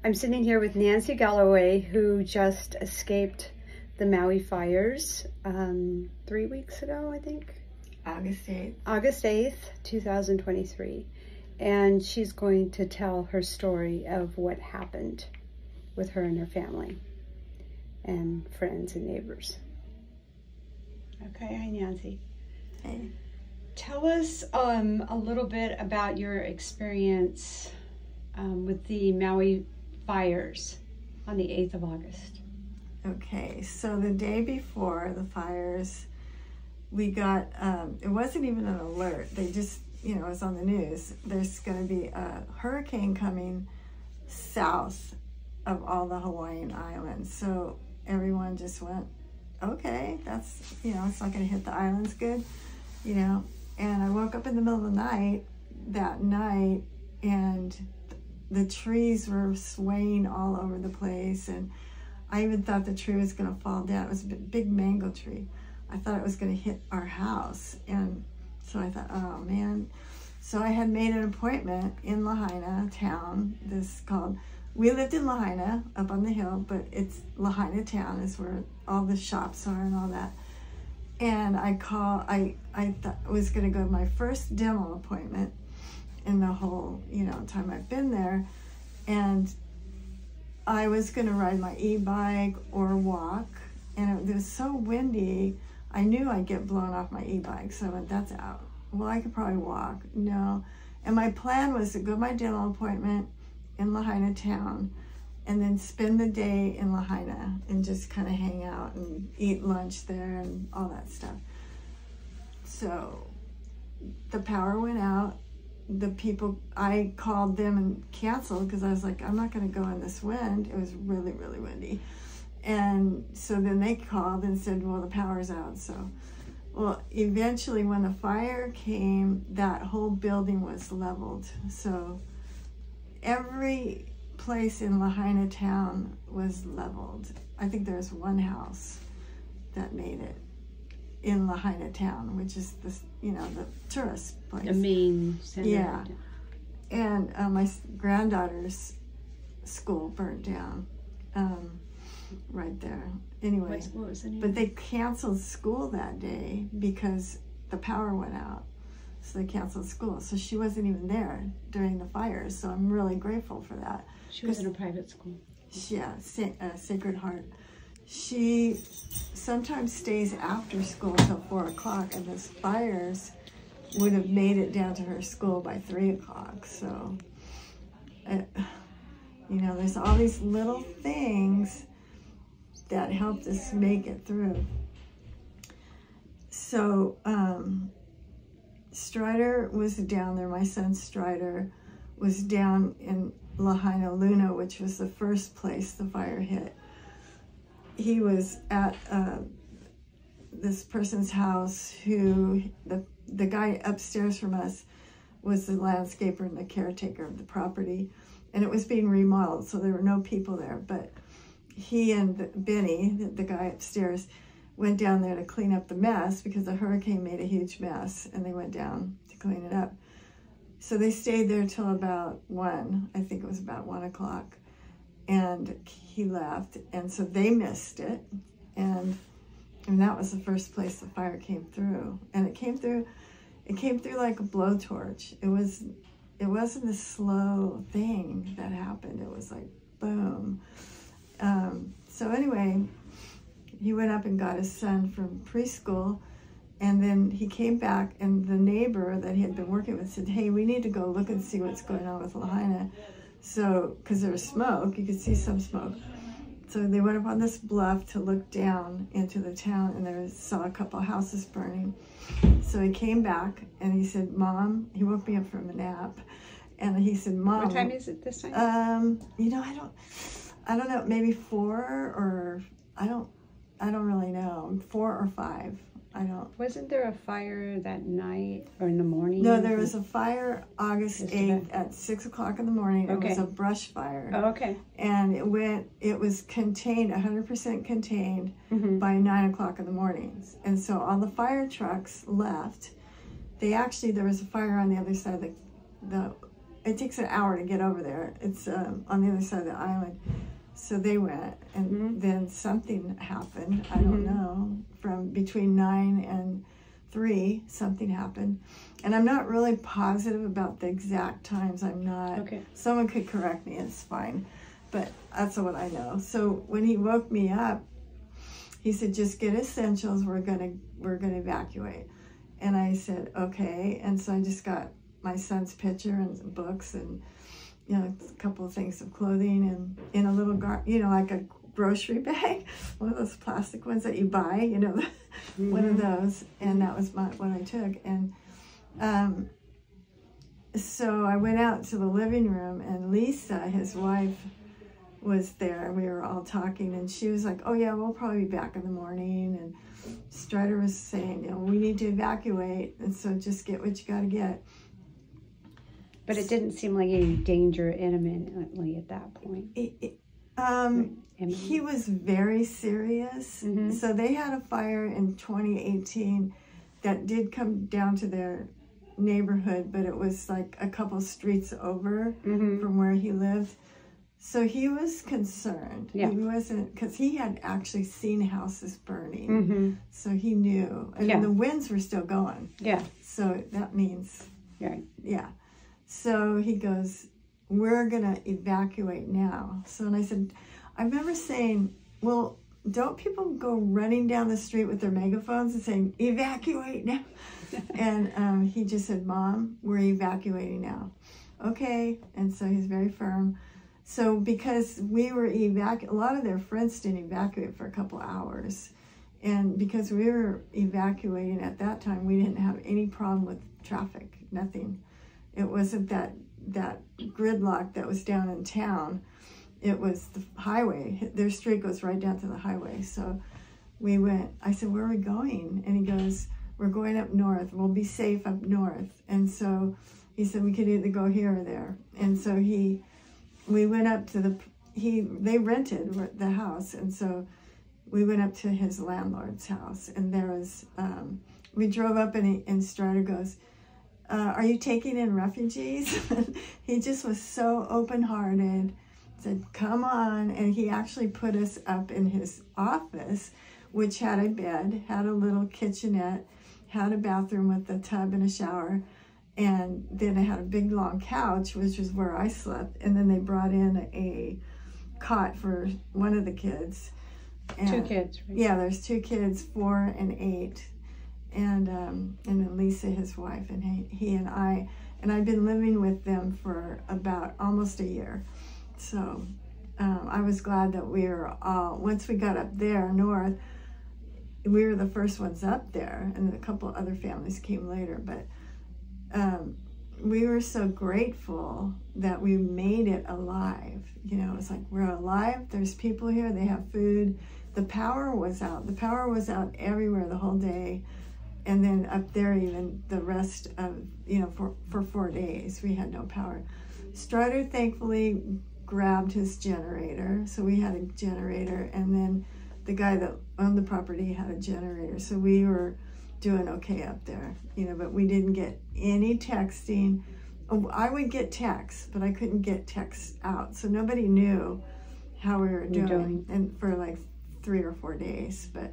I'm sitting here with Nancy Galloway, who just escaped the Maui fires 3 weeks ago, I think. August 8th. August 8th, 2023. And she's going to tell her story of what happened with her and her family and friends and neighbors. Okay, hi Nancy. Hey. Tell us a little bit about your experience with the Maui fires on the 8th of August. Okay, so the day before the fires, we got, it wasn't even an alert. They just, it was on the news. There's going to be a hurricane coming south of all the Hawaiian islands. So everyone just went, okay, that's, it's not going to hit the islands good, And I woke up in the middle of the night that night, and the trees were swaying all over the place, and I even thought the tree was going to fall down. It was a big mango tree. I thought it was going to hit our house, and so I thought, oh man. So I had made an appointment in Lahaina town. We lived in Lahaina up on the hill, but it's Lahaina town is where all the shops are and all that. And I thought I was going to go to my first dental appointment in the whole, time I've been there. And I was going to ride my e-bike or walk. And it was so windy, I knew I'd get blown off my e-bike. So I went, that's out. Well, I could probably walk. No. And my plan was to go to my dental appointment in Lahaina town and then spend the day in Lahaina and just kind of hang out and eat lunch there and all that stuff. So the power went out. The people, I called them and canceled because I was like, I'm not going to go in this wind. It was really, really windy. And so then they called and said, well, the power's out. So, well, eventually when the fire came, that whole building was leveled. So every place in Lahaina town was leveled. I think there's one house that made it in Lahaina town, which is the tourist place. The main center. Yeah. And my granddaughter's school burnt down right there. Anyway, what was the name? But they canceled school that day because the power went out. So they canceled school. So she wasn't even there during the fires. So I'm really grateful for that. She was in a private school. Yeah, Sacred Heart. She sometimes stays after school till 4 o'clock, and those fires would have made it down to her school by 3 o'clock. So, there's all these little things that helped us make it through. So, Strider was down there. My son Strider was down in Lahaina Luna, which was the first place the fire hit. He was at this person's house who, the guy upstairs from us was the landscaper and the caretaker of the property, and it was being remodeled, so there were no people there. But he and Benny, the guy upstairs, went down there to clean up the mess because the hurricane made a huge mess, and they went down to clean it up. So they stayed there till about 1, I think it was about 1 o'clock, and he left, and so they missed it, and that was the first place the fire came through, and it came through like a blowtorch. It wasn't a slow thing that happened. It was like boom. So anyway, he went up and got his son from preschool, and then he came back, and the neighbor that he had been working with said, hey, we need to go look and see what's going on with Lahaina. So, because there was smoke, you could see some smoke. So they went up on this bluff to look down into the town, and saw a couple houses burning. So he came back, and he said, Mom, he woke me up from a nap, and he said, Mom. What time is it this time? I don't know, maybe 4 or, I don't really know, 4 or 5. I don't. Wasn't there a fire that night or in the morning? No, there was a fire August 8th at 6 o'clock in the morning. Okay. It was a brush fire. Oh, okay. And it was contained, 100% contained by 9 o'clock in the morning. And so all the fire trucks left. There was a fire on the other side of the it takes an hour to get over there. It's on the other side of the island. So they went, and then something happened. I don't know. From between 9 and 3, something happened. And I'm not really positive about the exact times. I'm not. Okay. Someone could correct me. It's fine. But that's what I know. So when he woke me up, he said, just get essentials. We're gonna evacuate. And I said, okay. And so I just got my son's picture and some books and, you know, a couple of things of clothing and in a little, like a grocery bag, one of those plastic ones that you buy, you know, one of those. And that was what I took. And so I went out to the living room, and Lisa, his wife, was there. We were all talking, and she was like, oh yeah, we'll probably be back in the morning. And Strider was saying, you know, we need to evacuate, and so just get what you got to get. But it didn't seem like any danger imminently at that point. He was very serious. So they had a fire in 2018 that did come down to their neighborhood, but it was like a couple streets over from where he lived. So he was concerned. Yeah. He wasn't, because he had actually seen houses burning. So he knew. And the winds were still going. Yeah. So that means, yeah. So he goes, we're going to evacuate now. So, and I said, I remember saying, well, don't people go running down the street with their megaphones and saying, evacuate now? And he just said, Mom, we're evacuating now. Okay. And so he's very firm. So because we were a lot of their friends didn't evacuate for a couple hours. And because we were evacuating at that time, we didn't have any problem with traffic, nothing. It wasn't that gridlock that was down in town. It was the highway. Their street goes right down to the highway. So we went, I said, where are we going? And he goes, we're going up north. We'll be safe up north. And so he said, we could either go here or there. And so we went up to they rented the house. And so we went up to his landlord's house. And there was, we drove up, and Strider goes, are you taking in refugees? He just was so open-hearted, said, come on. And he actually put us up in his office, which had a bed, had a little kitchenette, had a bathroom with a tub and a shower. And then it had a big long couch, which was where I slept. And then they brought in a cot for one of the kids. And 2 kids, right? Yeah, there's 2 kids, 4 and 8. And then Lisa, his wife, and he and I, and I've been living with them for about almost a year. So I was glad that we were all, once we got up there north, we were the first ones up there, and a couple of other families came later. But we were so grateful that we made it alive. You know, it's like, we're alive, there's people here, they have food. The power was out. The power was out everywhere the whole day. And then up there, even the rest of, you know, for 4 days, we had no power. Strider thankfully grabbed his generator. So we had a generator, and then the guy that owned the property had a generator. So we were doing okay up there, you know, but we didn't get any texting. Oh, I would get texts, but I couldn't get texts out. So nobody knew how we were doing. And for like 3 or 4 days, but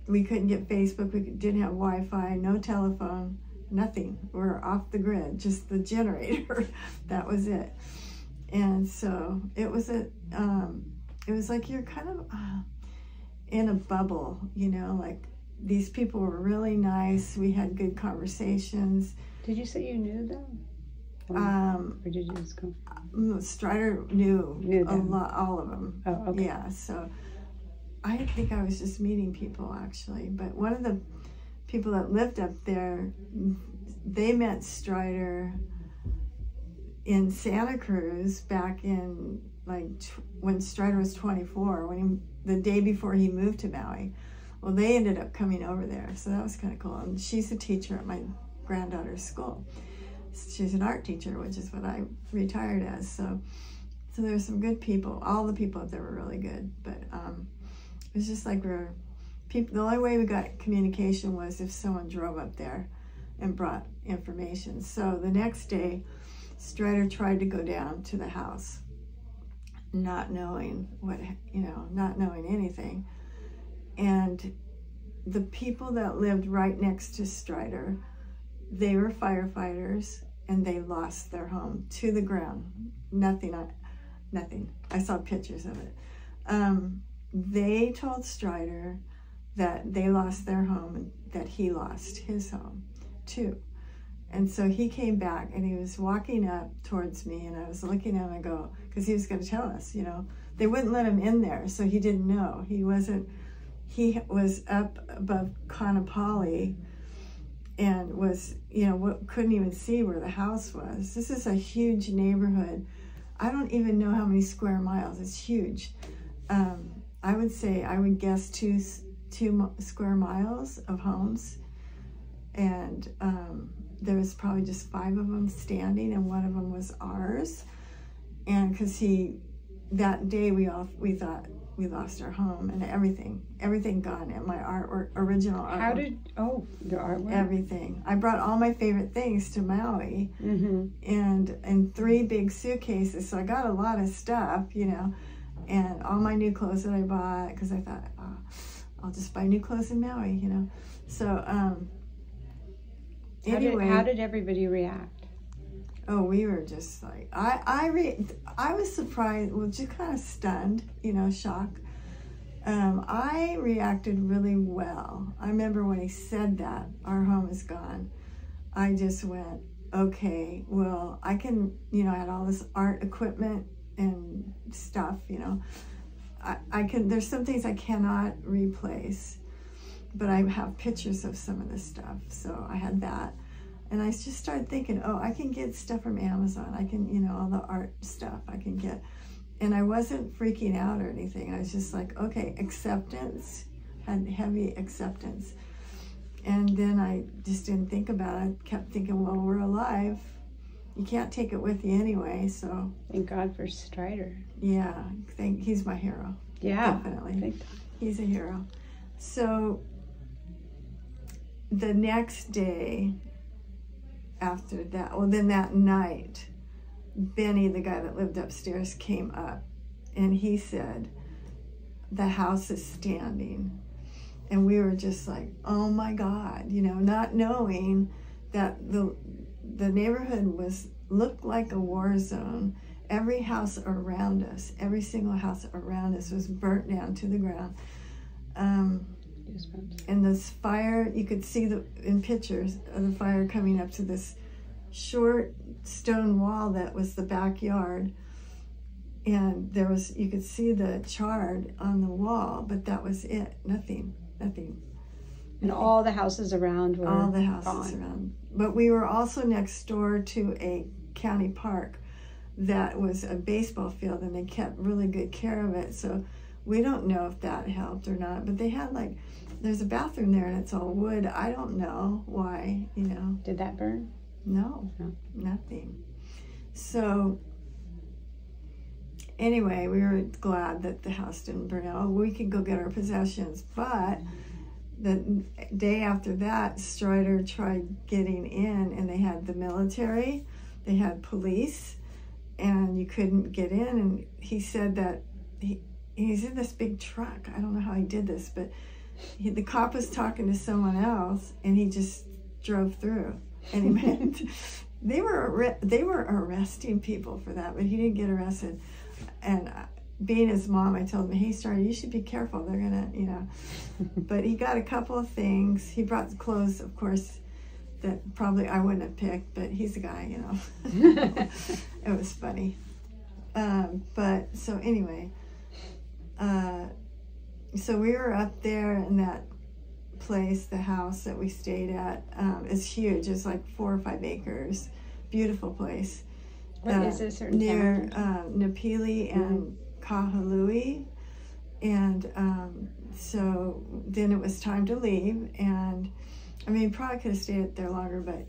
we couldn't get Facebook. We didn't have Wi-Fi, no telephone, nothing. We're off the grid, just the generator. That was it. And so it was like you're kind of in a bubble, you know, like these people were really nice. We had good conversations. Did you say you knew them? Or did you just go? Strider knew a them. lot, all of them. Oh, okay. Yeah, so I think I was just meeting people, actually. But one of the people that lived up there, they met Strider in Santa Cruz back in, like, when Strider was 24, the day before he moved to Maui. Well, they ended up coming over there, so that was kind of cool. And she's a teacher at my granddaughter's school. She's an art teacher, which is what I retired as. So there's some good people. All the people up there were really good, but it was just like the only way we got communication was if someone drove up there and brought information. So the next day, Strider tried to go down to the house, not knowing not knowing anything. And the people that lived right next to Strider, they were firefighters, and they lost their home to the ground. Nothing. I saw pictures of it. They told Strider that they lost their home and that he lost his home too. And so he came back and he was walking up towards me, and I was looking at him and go, because he was going to tell us, they wouldn't let him in there, so he didn't know. He was up above Kanapali and was, couldn't even see where the house was. This is a huge neighborhood. I don't even know how many square miles. It's huge. I would guess two square miles of homes. And there was probably just 5 of them standing, and one of them was ours. And because that day we thought we lost our home and everything gone, and my original artwork. The artwork? Everything. I brought all my favorite things to Maui, and 3 big suitcases, so I got a lot of stuff, and all my new clothes that I bought, because I thought, I'll just buy new clothes in Maui, So, anyway. How did everybody react? Oh, we were just like, I was surprised, well, just kind of stunned, shocked. I reacted really well. I remember when he said that, our home is gone, I just went, okay, well, I can, I had all this art equipment and stuff, I can, there's some things I cannot replace, but I have pictures of some of this stuff, so I had that. And I just started thinking, I can get stuff from Amazon. I can, all the art stuff I can get. And I wasn't freaking out or anything. I was just like, okay, acceptance, had heavy acceptance. And then I just didn't think about it. I kept thinking, well, we're alive. You can't take it with you anyway, so. Thank God for Strider. Yeah, he's my hero. Yeah, definitely. He's a hero. So the next day, after that, then that night, Benny, the guy that lived upstairs, came up, and he said, the house is standing. And we were just like, oh my God, not knowing that the neighborhood looked like a war zone. Every house around us, every single house around us was burnt down to the ground. And this fire, you could see in pictures of the fire coming up to this short stone wall that was the backyard, and you could see the charred on the wall, but that was it. Nothing. And all the houses around were all the houses gone. around. But we were also next door to a county park that was a baseball field, and they kept really good care of it, so we don't know if that helped or not. But they had there's a bathroom there, and it's all wood. I don't know why, Did that burn? No, nothing. So anyway, we were glad that the house didn't burn out. We could go get our possessions. But the day after that, Strider tried getting in, and they had the military, they had police, and you couldn't get in. And he said that he's in this big truck. I don't know how he did this, but the cop was talking to someone else, and he just drove through. And he meant they were arresting people for that, but he didn't get arrested. And being his mom, I told him, hey, Strider, you should be careful. They're gonna, But he got a couple of things. He brought clothes, of course, that probably I wouldn't have picked, but he's a guy, It was funny. But so anyway, so we were up there in that place, the house that we stayed at is huge. It's like 4 or 5 acres. Beautiful place. What is this certain near Napili and Kahului. And so then it was time to leave, and I mean, probably could have stayed there longer, but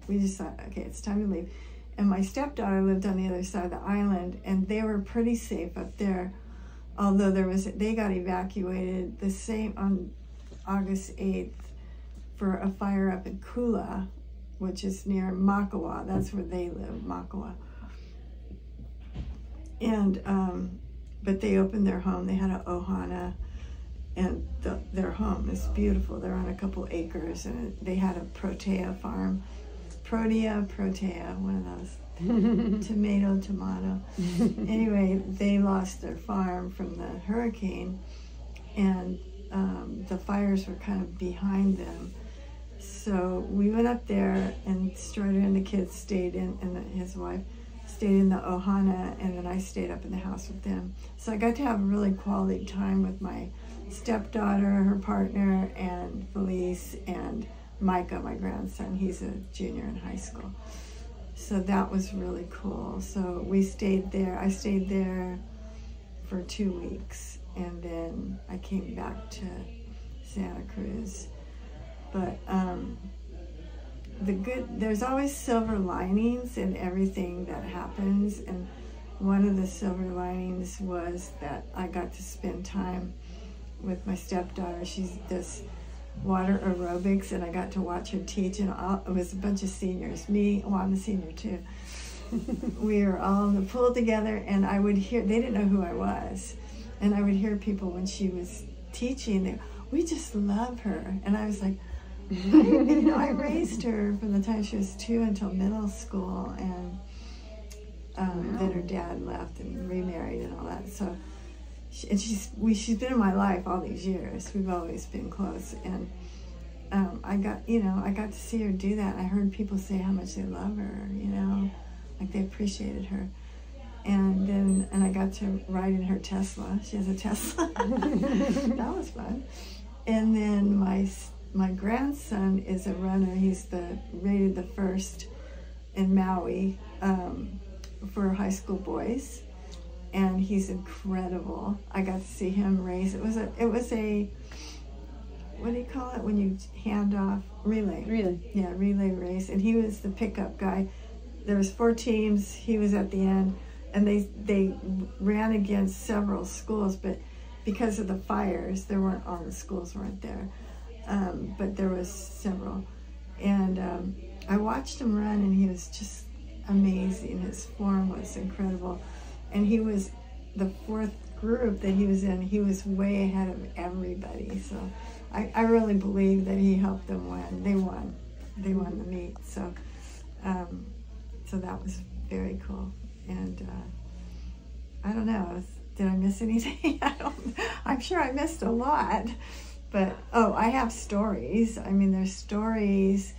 we just thought, okay, it's time to leave. And my stepdaughter lived on the other side of the island, and they were pretty safe up there, although they got evacuated on August 8th for a fire up in Kula, which is near Makawa. That's where they live, Makawa. And, but they opened their home. They had an ohana, and their home is beautiful. They're on a couple acres, and they had a protea farm. Protea, one of those. Tomato. Anyway, they lost their farm from the hurricane, and the fires were kind of behind them. So we went up there, and Strider and the kids stayed in, and his wife stayed in the ohana, and then I stayed up in the house with them. So I got to have a really quality time with my stepdaughter, her partner, and Felice, and Micah, my grandson. He's a junior in high school. So that was really cool. So we stayed there. I stayed there for 2 weeks, and then I came back to Santa Cruz. But there's always silver linings in everything that happens, and one of the silver linings was that I got to spend time with my stepdaughter. She does water aerobics, and I got to watch her teach, and it was a bunch of seniors. I'm a senior too. We were all in the pool together, and I would hear, they didn't know who I was, and I would hear people when she was teaching, we just love her. And I was like, I raised her from the time she was 2 until middle school, and then her dad left and remarried and all that. So, she's been in my life all these years. We've always been close, and I got to see her do that. I heard people say how much they love her, like they appreciated her. And I got to ride in her Tesla. She has a Tesla. That was fun. And then my grandson is a runner. He's rated the first in Maui for high school boys, and he's incredible. I got to see him race. It was a what do you call it when you hand off? Relay. Yeah, relay race. And he was the pickup guy. There was 4 teams. He was at the end, and they ran against several schools, but because of the fires, all the schools weren't there. But there was several. And I watched him run, and he was just amazing. His form was incredible. And he was the 4th group that he was in. He was way ahead of everybody. So I really believe that he helped them win. They won the meet. So so that was very cool. And I don't know, did I miss anything? I'm sure I missed a lot. But, I have stories. I mean, there's stories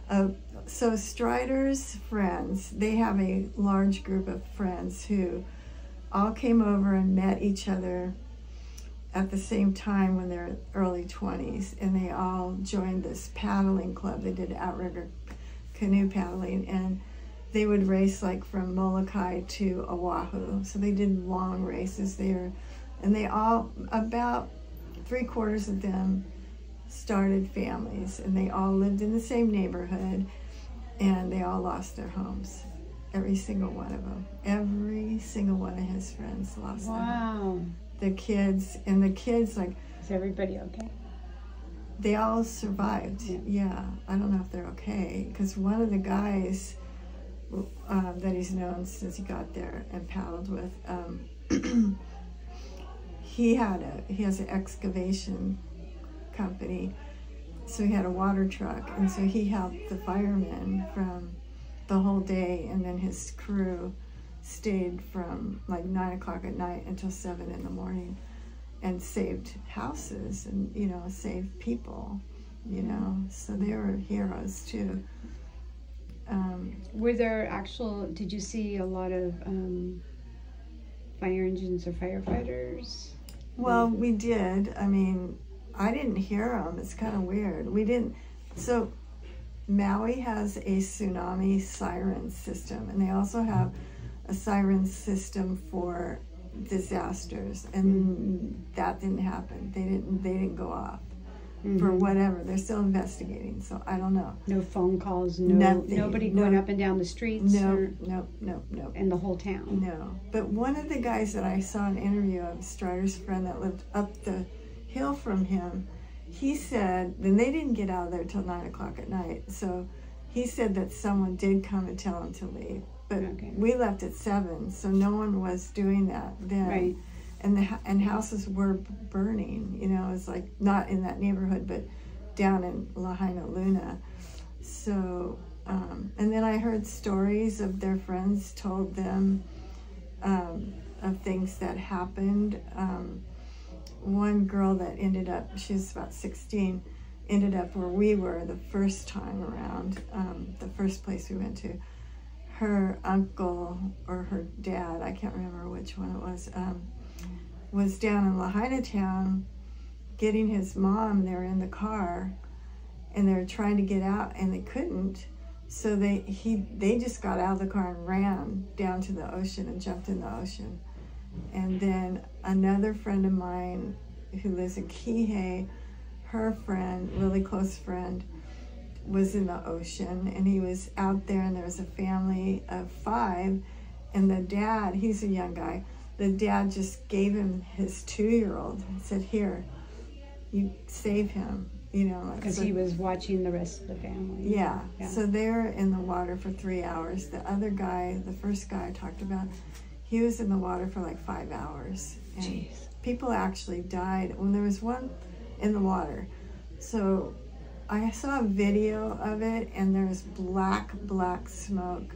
of, so Strider's friends, they have a large group of friends who all came over and met each other at the same time when they're early 20s, and they all joined this paddling club. They did outrigger canoe paddling, and they would race like from Molokai to Oahu. So they did long races there, and they all, about 3/4 of them started families, and they all lived in the same neighborhood, and they all lost their homes. Every single one of them. Every single one of his friends lost them. Wow. The kids, like... Is everybody okay? They all survived. Yeah. I don't know if they're okay, because one of the guys that he's known since he got there and paddled with, he has an excavation company, so he had a water truck, and so he helped the firemen from the whole day, and then his crew stayed from like 9 o'clock at night until 7 in the morning and saved houses and, saved people, so they were heroes too. Were there did you see a lot of fire engines or firefighters? Well, we did. I mean, I didn't hear them. It's kind of weird. We didn't. So Maui has a tsunami siren system, and they also have a siren system for disasters, and that didn't happen. They didn't go off for whatever. They're still investigating, so I don't know. No phone calls, nobody going up and down the streets? No. In the whole town? No. But one of the guys that I saw an interview of, Strider's friend that lived up the hill from him, he said, then they didn't get out of there till 9 o'clock at night, so he said that someone did come and tell him to leave. But Okay. we left at 7, so no one was doing that then. Right. And houses were burning, you know, it's like not in that neighborhood, but down in Lahaina Luna. So, and then I heard stories of their friends told them of things that happened. One girl that ended up, she was about 16, ended up where we were the first time around, the first place we went to. Her uncle or her dad, I can't remember which one it was down in Lahaina town getting his mom. They were in the car and they were trying to get out and they couldn't. So they just got out of the car and ran down to the ocean and jumped in the ocean. And then another friend of mine who lives in Kihei, her friend, really close friend, was in the ocean and he was out there and there was a family of 5 and the dad, he's a young guy, the dad just gave him his 2-year-old and said, here, you save him, you know. Because he was watching the rest of the family. Yeah. So they were in the water for 3 hours. The other guy, the first guy I talked about, he was in the water for like 5 hours. And Jeez. people actually died when there was one in the water. So I saw a video of it and there was black smoke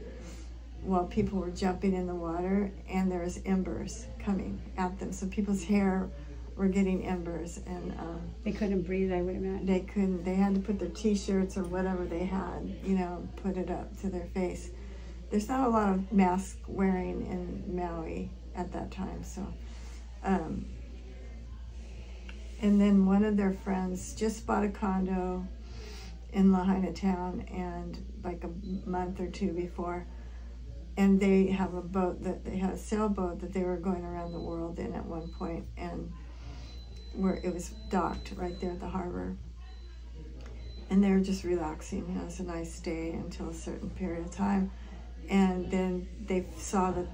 while people were jumping in the water and there was embers coming at them. So people's hair were getting embers and they couldn't breathe, I would imagine. they couldn't, they had to put their t-shirts or whatever they had, you know, put it up to their face. There's not a lot of mask wearing in Maui at that time, so and then one of their friends just bought a condo in Lahaina town, and like a month or 2 before, and they have a boat that they had a sailboat that they were going around the world in at one point, and where it was docked right there at the harbor, and they were just relaxing. You know, it was a nice day until a certain period of time, and then they saw the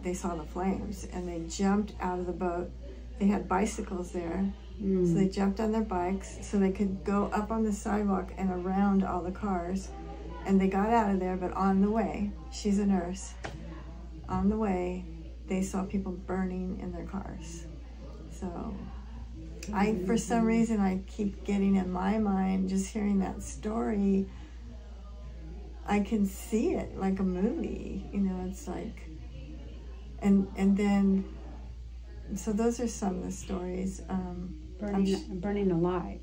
flames, and they jumped out of the boat. They had bicycles there. So they jumped on their bikes so they could go up on the sidewalk and around all the cars. And they got out of there, but on the way, she's a nurse, on the way, they saw people burning in their cars. So for some reason, I keep getting in my mind, just hearing that story, I can see it like a movie, you know, it's like, and then, so those are some of the stories. Burning alive.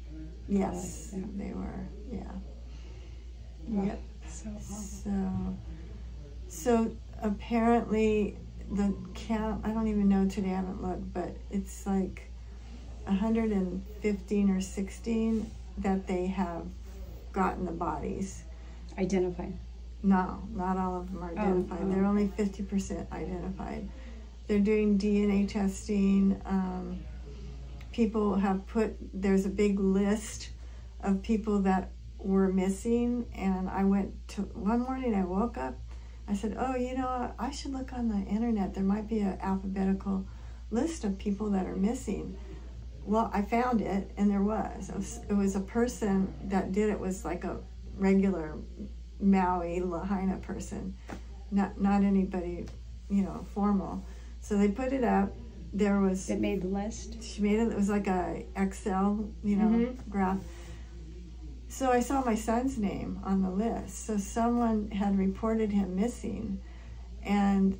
Yes, Yeah. they were. Yeah. Wow. Yep. So awful. So apparently the count, I don't even know today, I haven't looked, but it's like 115 or 16 that they have gotten the bodies. Identified. No, not all of them are identified. Oh. They're only 50% identified. They're doing DNA testing. People have there's a big list of people that were missing, and one morning I woke up, I said, oh, you know, I should look on the internet. There might be an alphabetical list of people that are missing. Well, I found it, and there was. It was a person that did it, was like a regular Maui Lahaina person, not anybody, you know, formal. So they put it up. There was. It made the list. She made it. It was like a Excel, you know, graph. So I saw my son's name on the list. So someone had reported him missing, and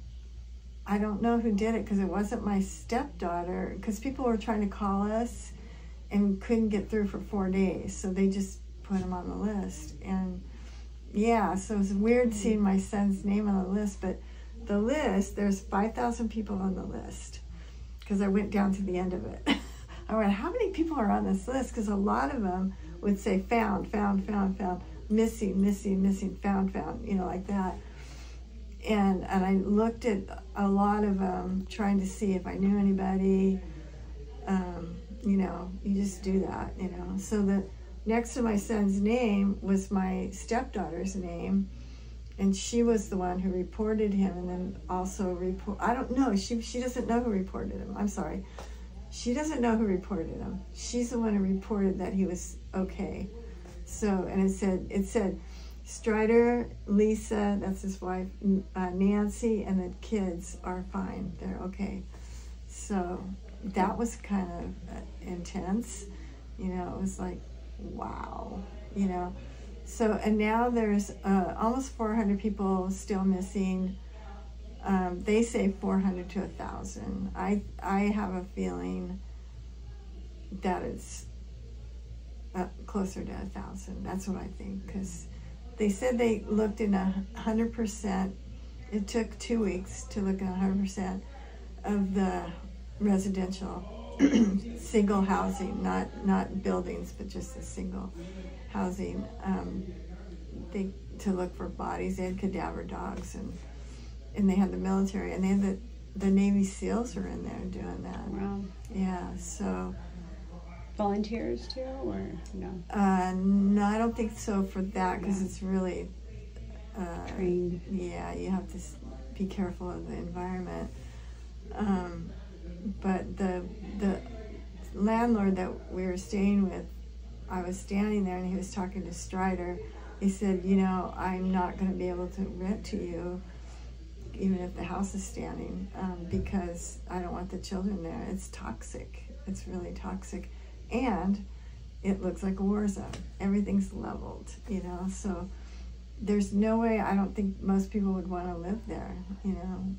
I don't know who did it because it wasn't my stepdaughter. Because people were trying to call us and couldn't get through for 4 days, so they just put him on the list. And yeah, so it was weird seeing my son's name on the list. But the list, there's 5,000 people on the list. Because I went down to the end of it. I went, how many people are on this list? Because a lot of them would say found, missing, found, you know, like that. And I looked at a lot of them, trying to see if I knew anybody. You know, you just do that, you know. So the next to my son's name was my stepdaughter's name. And she was the one who reported him, and then also I don't know, she doesn't know who reported him. I'm sorry. She doesn't know who reported him. She's the one who reported that he was okay. So, and it said, Strider, Lisa, that's his wife, Nancy, and the kids are fine. They're okay. So that was kind of intense. You know, it was like, wow, you know. So, and now there's almost 400 people still missing. They say 400 to 1,000. I have a feeling that it's closer to 1,000. That's what I think, because they said they looked in 100%. It took 2 weeks to look at 100% of the residential single housing, not buildings, but just a single housing. To look for bodies. They had cadaver dogs, and they had the military, and they had the Navy SEALs were in there doing that. Wow. Yeah. So. Volunteers too, or no? No, I don't think so for that, because it's really trained. Yeah, you have to be careful of the environment. But the landlord that we were staying with, I was standing there and he was talking to Strider. He said, you know, I'm not going to be able to rent to you even if the house is standing, because I don't want the children there. It's toxic. It's really toxic. And it looks like a war zone. Everything's leveled, you know, so there's no way, I don't think most people would want to live there, you know.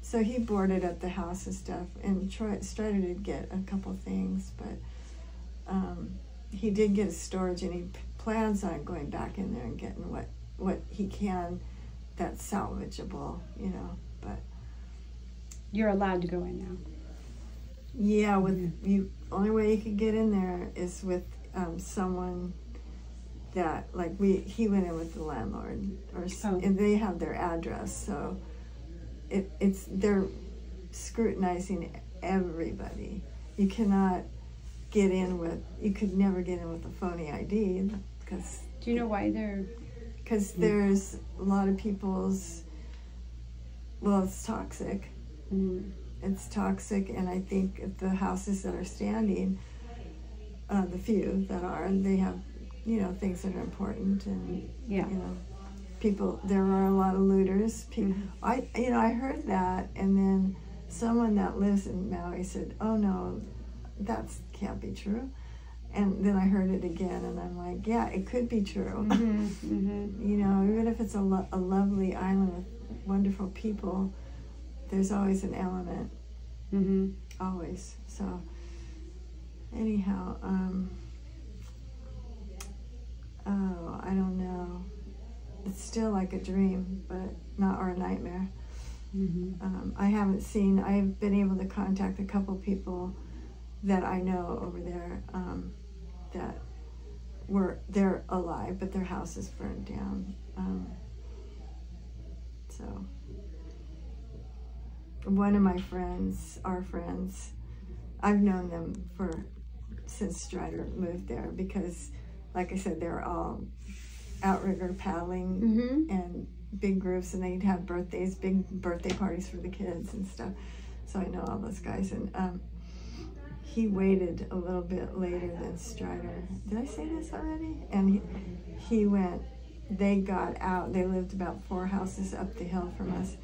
So he boarded up the house and stuff, and Strider did get a couple things, but he did get a storage, and he plans on going back in there and getting what he can that's salvageable, you know. But you're allowed to go in now. Yeah, with you, only way you could get in there is with someone that, like, he went in with the landlord, and they have their address, so they're scrutinizing everybody. You cannot get in with, you could never get in with a phony ID, because. Do you know why they're? Because there's a lot of people's, well, it's toxic. It's toxic, and I think if the houses that are standing, the few that are, they have, you know, things that are important, and you know, people. There are a lot of looters. I heard that, and then someone that lives in Maui said, "Oh no, that can't be true." And then I heard it again, and I'm like, "Yeah, it could be true." You know, even if it's a lovely island with wonderful people, there's always an element. Always. So anyhow, I don't know. It's still like a dream, but not, or a nightmare. I have been able to contact a couple people that I know over there, that they're alive, but their house is burned down. So one of my friends, our friends, I've known them since Strider moved there, because, like I said, they're all outrigger paddling and big groups, and they'd have big birthday parties for the kids and stuff. So I know all those guys, and he waited a little bit later than Strider. Did I say this already? And he went, they got out. They lived about 4 houses up the hill from us.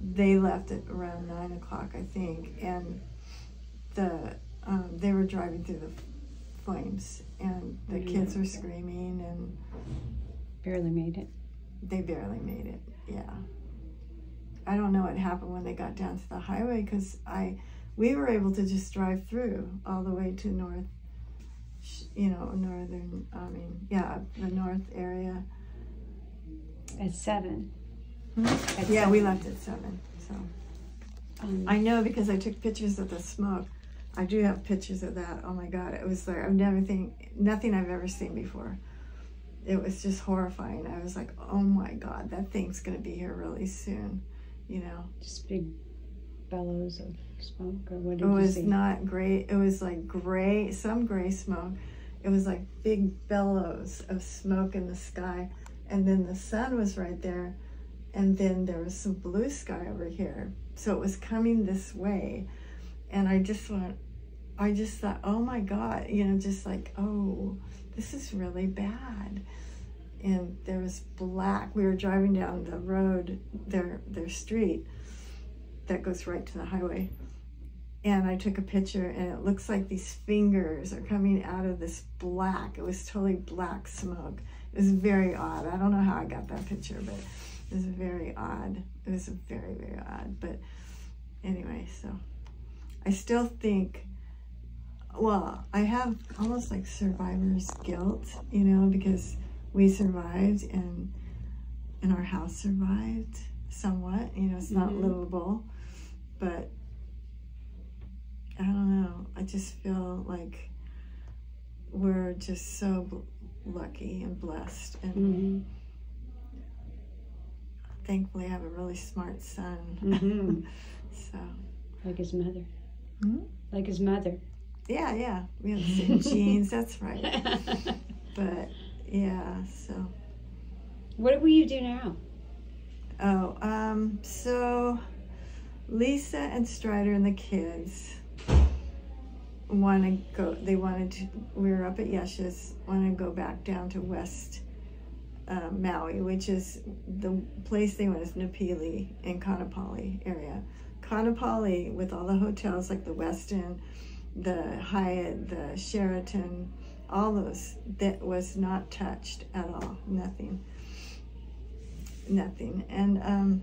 They left at around 9 o'clock, I think, and they were driving through the flames, and the kids were screaming, and barely made it. They barely made it. Yeah. I don't know what happened when they got down to the highway, because we were able to just drive through all the way to north, the north area. At 7. Yeah, we left at 7. So I know, because I took pictures of the smoke. I do have pictures of that. Oh my God, it was like nothing I've ever seen before. It was just horrifying. I was like, oh my God, that thing's gonna be here really soon, you know. Just big bellows of smoke, or what did you see? It was not great. It was like gray, some gray smoke. It was like big bellows of smoke in the sky, and then the sun was right there, and then there was some blue sky over here. So it was coming this way, and I just thought, oh my God, you know, just like, oh, this is really bad. and there was black. We were driving down the road, their street that goes right to the highway. And I took a picture, and it looks like these fingers are coming out of this black. It was totally black smoke. It was very odd. I don't know how I got that picture, but it was very odd. It was very, very odd. But anyway, so I still think, well, I have almost like survivor's guilt, you know, because we survived and our house survived somewhat. You know, it's not livable, but I don't know. I just feel like we're just so lucky and blessed, and thankfully I have a really smart son. So, like his mother. Like his mother. Yeah, we have the same genes. That's right. But yeah, so. What will you do now? So Lisa and Strider and the kids want to go. We were up at Yesha's. Want to go back down to West Maui, which is the place they went is Napili in Kaanapali area. Kaanapali, with all the hotels like the Westin, the Hyatt, the Sheraton, all those, that was not touched at all. Nothing. And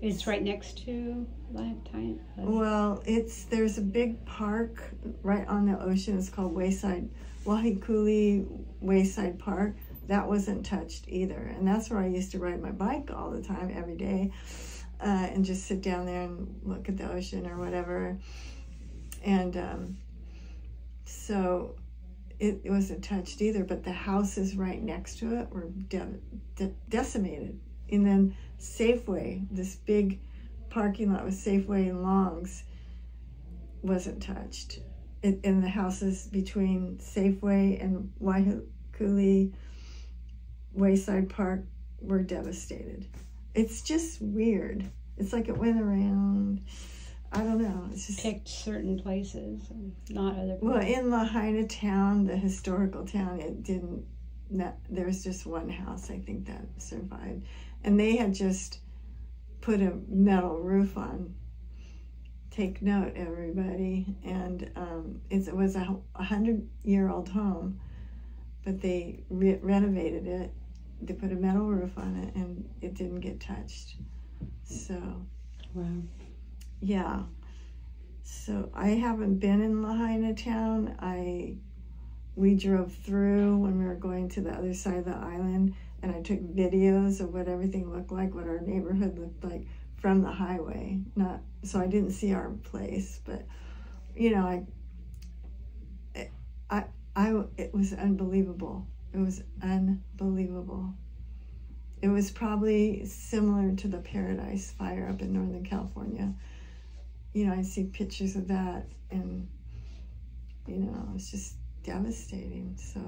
it's right next to Lifetime. well, there's a big park right on the ocean. It's called Wahikuli Wayside Park. That wasn't touched either, and that's where I used to ride my bike all the time, every day, and just sit down there and look at the ocean or whatever. And so it wasn't touched either, but the houses right next to it were decimated. And then Safeway, this big parking lot with Safeway and Long's, wasn't touched. And the houses between Safeway and Waiakuli Wayside Park were devastated. It's just weird. It's like it went around. I don't know. It's just picked certain places and not other places. Well, in Lahaina town, the historical town, there was just one house, I think, that survived. And they had just put a metal roof on. Take note, everybody. And it was a 100-year-old home, but they renovated it. They put a metal roof on it, and it didn't get touched. So, wow. Yeah. So I haven't been in Lahaina town. We drove through when we were going to the other side of the island, and I took videos of what everything looked like, what our neighborhood looked like from the highway. So I didn't see our place, but you know, it was unbelievable. It was unbelievable. It was probably similar to the Paradise Fire up in Northern California. You know, I see pictures of that, and you know, it's just devastating. So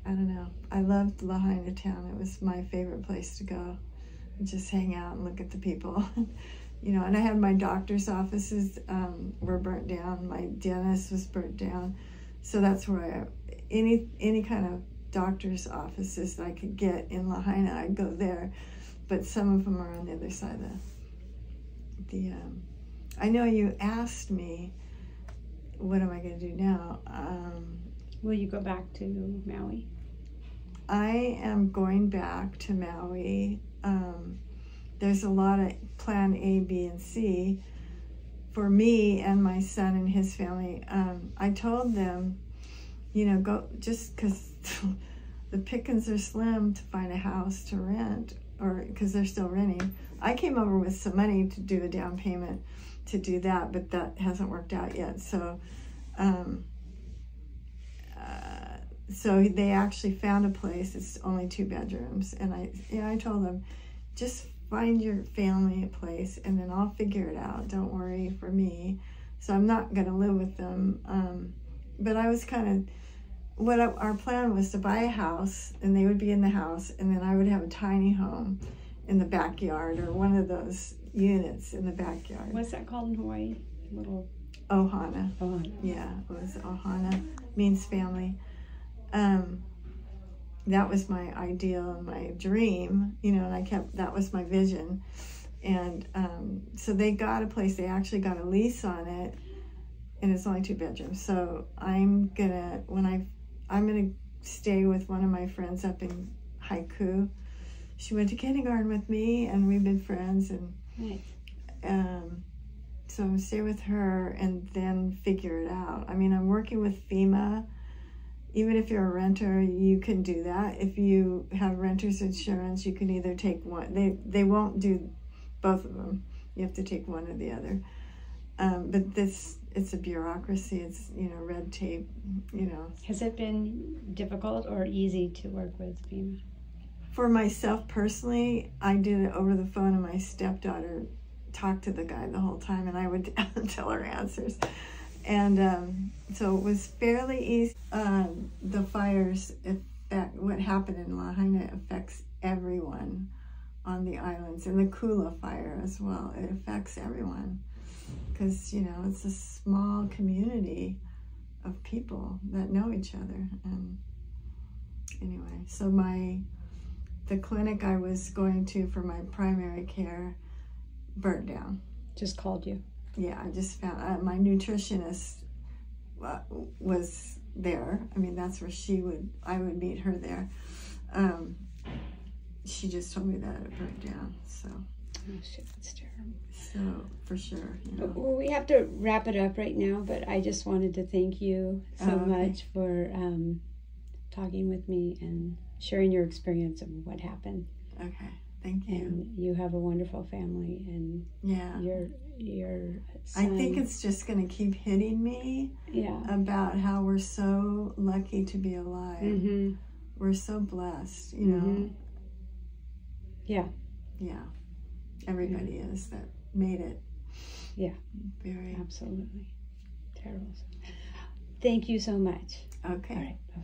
I don't know. I loved Lahaina town. It was my favorite place to go and just hang out and look at the people. You know, and I had my doctor's offices were burnt down. My dentist was burnt down. So that's where any kind of doctor's offices that I could get in Lahaina, I'd go there. But some of them are on the other side of I know you asked me, what am I going to do now? Will you go back to Maui? I am going back to Maui. There's a lot of plan A, B, and C for me and my son and his family. I told them, you know, go, just because the pickings are slim to find a house to rent, or because they're still renting. I came over with some money to do a down payment to do that, but that hasn't worked out yet. So, so they actually found a place. It's only 2 bedrooms, and I told them, just find your family a place, and then I'll figure it out. Don't worry for me. So I'm not going to live with them. But I was kind of, our plan was to buy a house, and they would be in the house, and then I would have a tiny home in the backyard, or one of those units in the backyard. What's that called in Hawaii? Little Ohana. Ohana. Yeah, it was Ohana, means family. that was my ideal and my dream, you know, and that was my vision. And so they got a place, they actually got a lease on it, and it's only 2 bedrooms. So I'm gonna stay with one of my friends up in Haiku. She went to kindergarten with me, and we've been friends, and nice. So I'm gonna stay with her and then figure it out. I mean, I'm working with FEMA. Even if you're a renter, you can do that. If you have renter's insurance, you can either take one. They won't do both of them. You have to take one or the other. But it's a bureaucracy. It's, you know, red tape, you know. Has it been difficult or easy to work with FEMA? For myself personally, I did it over the phone, and my stepdaughter talked to the guy the whole time, and I would tell her answers. And so it was fairly easy. The fires, what happened in Lahaina affects everyone on the islands, and the Kula fire as well. It affects everyone because, you know, it's a small community of people that know each other. And anyway, so the clinic I was going to for my primary care burnt down. Just called you. Yeah, I just found my nutritionist was there. I mean, that's where I would meet her there. She just told me that it burnt down. So. Oh shit, that's terrible. So for sure. You know. Well, we have to wrap it up right now, but I just wanted to thank you so much for talking with me and sharing your experience of what happened. Okay. Thank you. And you have a wonderful family, and yeah, your son. I think it's just going to keep hitting me. Yeah. About how we're so lucky to be alive. Mm-hmm. We're so blessed, you know. Mm-hmm. Yeah. Yeah. Everybody is that made it. Yeah. Very. Absolutely. Terrible. Thank you so much. Okay. All right. Bye.